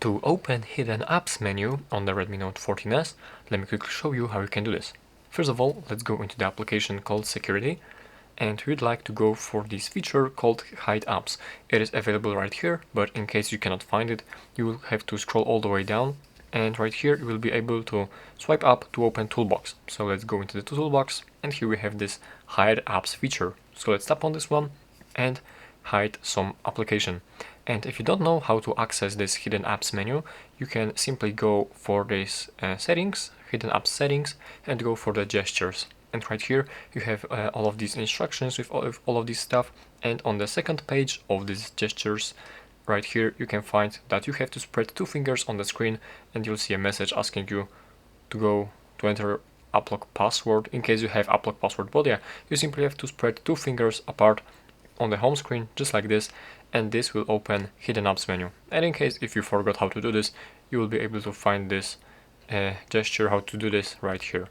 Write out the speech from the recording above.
To open Hidden Apps menu on the Redmi Note 14S, let me quickly show you how you can do this. First of all, let's go into the application called Security, and we'd like to go for this feature called Hide Apps. It is available right here, but in case you cannot find it, you will have to scroll all the way down, and right here you will be able to swipe up to open Toolbox. So let's go into the Toolbox, and here we have this Hide Apps feature. So let's tap on this one and hide some application. And if you don't know how to access this hidden apps menu, you can simply go for this settings, hidden apps settings, and go for the gestures. And right here you have all of these instructions with all of this stuff. And on the second page of these gestures, right here you can find that you have to spread two fingers on the screen, and you'll see a message asking you to enter applock password in case you have applock password. But yeah, you simply have to spread two fingers apart on the home screen, just like this, and this will open hidden apps menu. And in case if you forgot how to do this, you will be able to find this gesture how to do this right here.